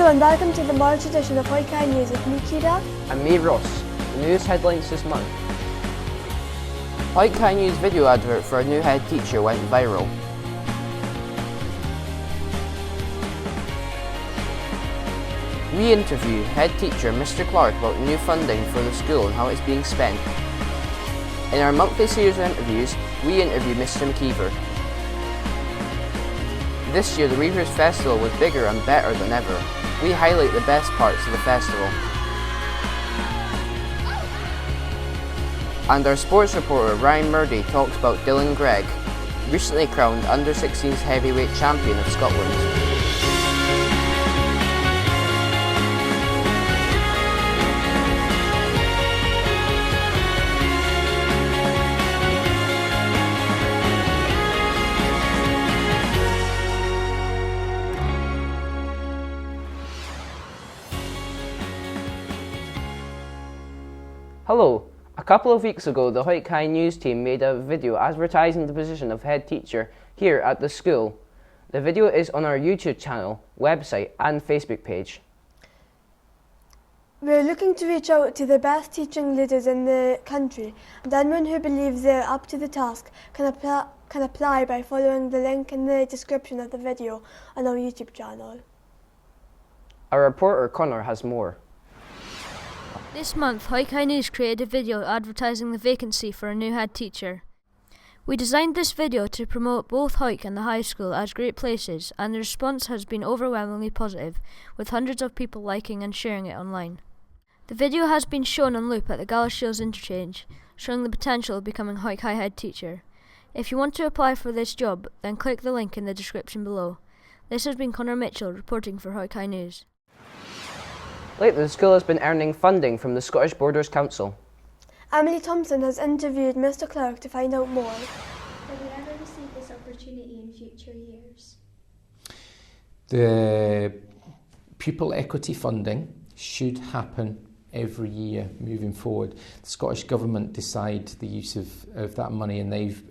Hello and welcome to the March edition of Hawick News with me, Kira. And me, Ross. The news headlines this month. Hawick News video advert for a new head teacher went viral. We interview head teacher Mr Clarke about new funding for the school and how it's being spent. In our monthly series of interviews, we interview Mr McIver. This year the Reivers festival was bigger and better than ever. We highlight the best parts of the festival. And our sports reporter Ryan Murdie talks about Dylan Gregg, recently crowned under-16s heavyweight champion of Scotland. Hello. A couple of weeks ago, the Hawick News team made a video advertising the position of head teacher here at the school. The video is on our YouTube channel, website and Facebook page. We're looking to reach out to the best teaching leaders in the country, and anyone who believes they're up to the task can apply by following the link in the description of the video on our YouTube channel. Our reporter Connor has more. This month, Hawick News created a video advertising the vacancy for a new head teacher. We designed this video to promote both Hawick and the high school as great places, and the response has been overwhelmingly positive, with hundreds of people liking and sharing it online. The video has been shown on loop at the Galashiels interchange, showing the potential of becoming Hawick head teacher. If you want to apply for this job, then click the link in the description below. This has been Connor Mitchell reporting for Hawick News. Lately, the school has been earning funding from the Scottish Borders Council. Emily Thompson has interviewed Mr Clarke to find out more. Will you ever receive this opportunity in future years? The pupil equity funding should happen every year moving forward. The Scottish Government decide the use of that money, and they've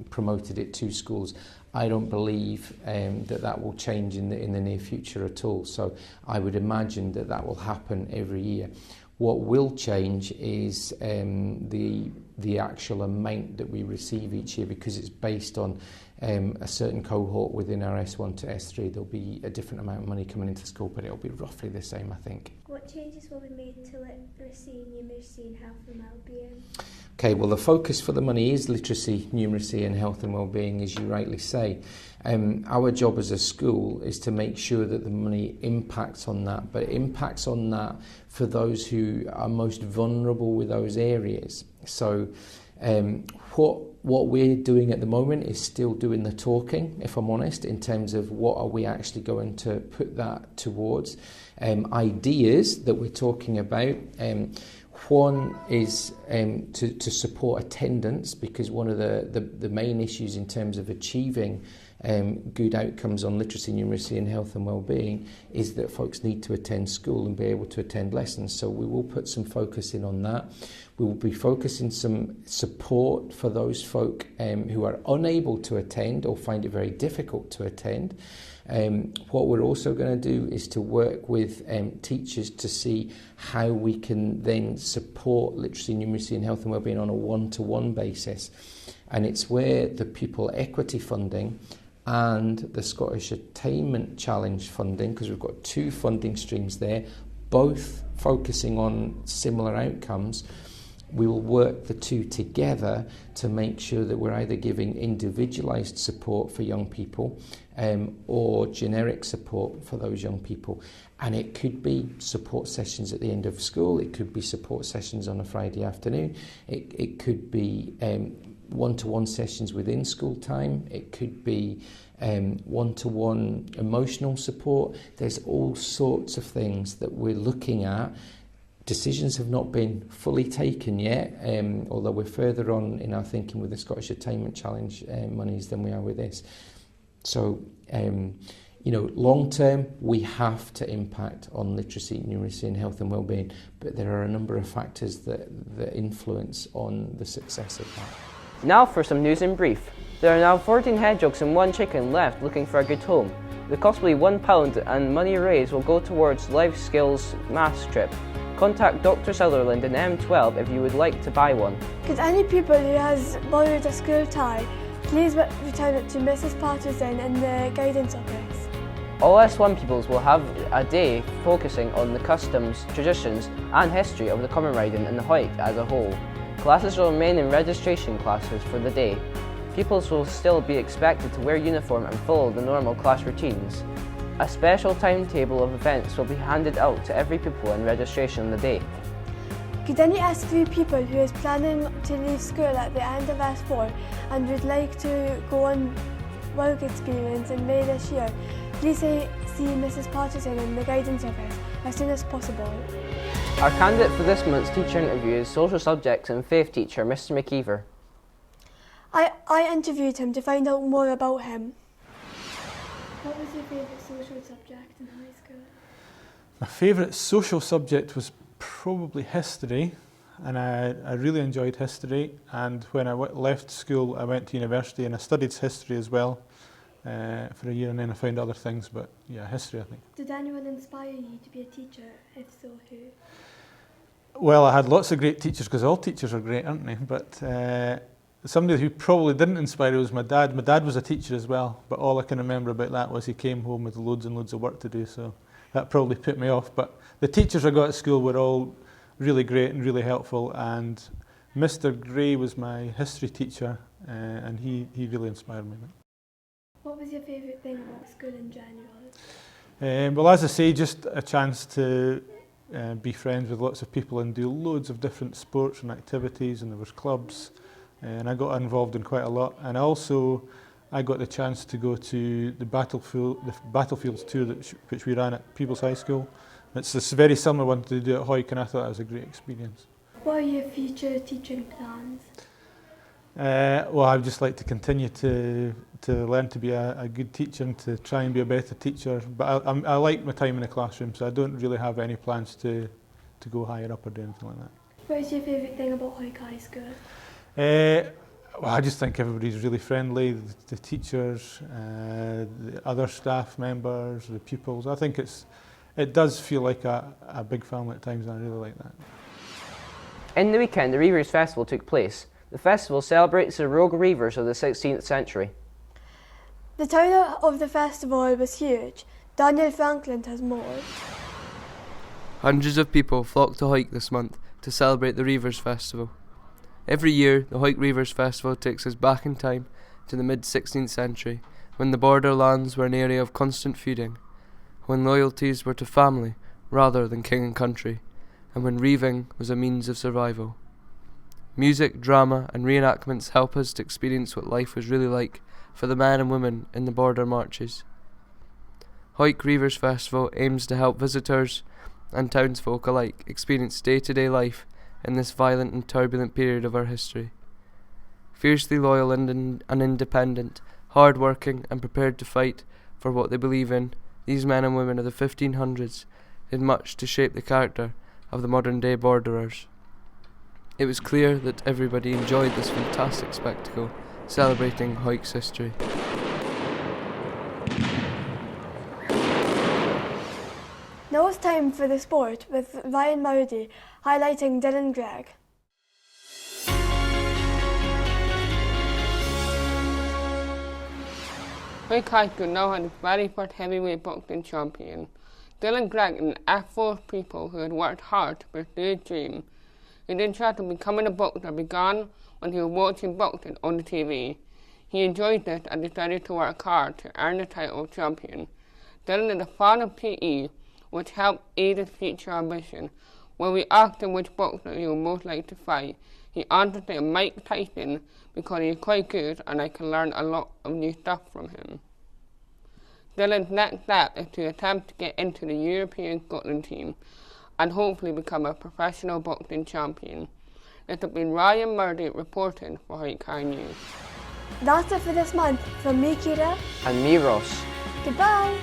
promoted it to schools. I don't believe that will change in the near future at all. So I would imagine that will happen every year. What will change is the actual amount that we receive each year, because it's based on a certain cohort within our S1 to S3. There'll be a different amount of money coming into school, but it'll be roughly the same, I think. What changes will be made to literacy, numeracy and health and wellbeing? Okay, well, the focus for the money is literacy, numeracy and health and wellbeing, as you rightly say. Our job as a school is to make sure that the money impacts on that, but it impacts on that for those who are most vulnerable with those areas. So what we're doing at the moment is still doing the talking, if I'm honest, in terms of what are we actually going to put that towards. Ideas that we're talking about. One is to support attendance, because one of the main issues in terms of achieving good outcomes on literacy, numeracy and health and wellbeing is that folks need to attend school and be able to attend lessons. So we will put some focus in on that. We will be focusing some support for those folk who are unable to attend or find it very difficult to attend. What we're also going to do is to work with teachers to see how we can then support literacy, numeracy and health and wellbeing on a one-to-one basis. And it's where the pupil equity funding and the Scottish Attainment Challenge funding, because we've got two funding streams there, both focusing on similar outcomes. We will work the two together to make sure that we're either giving individualised support for young people or generic support for those young people. And it could be support sessions at the end of school, it could be support sessions on a Friday afternoon, it could be one-to-one sessions within school time, it could be one-to-one emotional support. There's all sorts of things that we're looking at. Decisions have not been fully taken yet, although we're further on in our thinking with the Scottish Attainment Challenge monies than we are with this. So, long term, we have to impact on literacy, numeracy and health and wellbeing, but there are a number of factors that influence on the success of that. Now for some news in brief. There are now 14 hedgehogs and 1 chicken left looking for a good home. The cost will be £1 and money raised will go towards Life Skills Maths trip. Contact Dr Sutherland in M12 if you would like to buy one. Could any pupil who has borrowed a school tie please return it to Mrs Patterson in the guidance office? All S1 pupils will have a day focusing on the customs, traditions and history of the common riding and the Hawick as a whole. Classes will remain in registration classes for the day. Pupils will still be expected to wear uniform and follow the normal class routines. A special timetable of events will be handed out to every pupil in registration on the day. Could any S3 pupil who is planning to leave school at the end of S4 and would like to go on work experience in May this year, please see Mrs Patterson in the guidance office as soon as possible. Our candidate for this month's teacher interview is Social Subjects and Faith teacher Mr McIver. I interviewed him to find out more about him. What was your favourite social subject in high school? My favourite social subject was probably history, and I really enjoyed history, and when I left school I went to university and I studied history as well for a year, and then I found other things, but yeah, history I think. Did anyone inspire you to be a teacher? If so, who? Well, I had lots of great teachers, because all teachers are great, aren't they? But somebody who probably didn't inspire me was my dad. My dad was a teacher as well, but all I can remember about that was he came home with loads and loads of work to do, so that probably put me off. But the teachers I got at school were all really great and really helpful, and Mr Gray was my history teacher, and he really inspired me. What was your favourite thing about school in general? Well, as I say, just a chance to be friends with lots of people and do loads of different sports and activities, and there was clubs, and I got involved in quite a lot. And also I got the chance to go to the Battlefields tour which we ran at People's High School. It's this very similar one to do at Hawick, and I thought that was a great experience. What are your future teaching plans? Well, I'd just like to continue to learn to be a good teacher and to try and be a better teacher. But I like my time in the classroom, so I don't really have any plans to go higher up or do anything like that. What is your favourite thing about Hawick High School? Well, I just think everybody's really friendly, the teachers, the other staff members, the pupils. I think it does feel like a big family at times, and I really like that. In the weekend, the Reivers Festival took place. The festival celebrates the rogue Reivers of the 16th century. The turnout of the festival was huge. Daniel Franklin has more. Hundreds of people flock to Hawick this month to celebrate the Reivers Festival. Every year, the Hawick Reivers Festival takes us back in time to the mid-16th century, when the borderlands were an area of constant feuding, when loyalties were to family rather than king and country, and when reiving was a means of survival. Music, drama and reenactments help us to experience what life was really like for the men and women in the border marches. Hawick Reivers Festival aims to help visitors and townsfolk alike experience day-to-day life in this violent and turbulent period of our history. Fiercely loyal and independent, hard-working and prepared to fight for what they believe in, these men and women of the 1500s did much to shape the character of the modern-day borderers. It was clear that everybody enjoyed this fantastic spectacle, celebrating Hawick's history. Now it's time for the sport with Ryan Murdie highlighting Dylan Gregg. Hawick High School now had its very first heavyweight boxing champion. Dylan Gregg, an F4 pupil who had worked hard to pursue his dream. His interest in becoming a boxer began when he was watching boxing on the TV. He enjoyed this and decided to work hard to earn the title of champion. Dylan is a fan of PE, which helped aid his future ambition. When we asked him which boxer he would most like to fight, he answered that Mike Tyson because he is quite good and I can learn a lot of new stuff from him. Dylan's next step is to attempt to get into the European Scotland team and hopefully become a professional boxing champion. This has been Ryan Murdie reporting for Hawick High News. That's it for this month. From me, Kira. And me, Ross. Goodbye.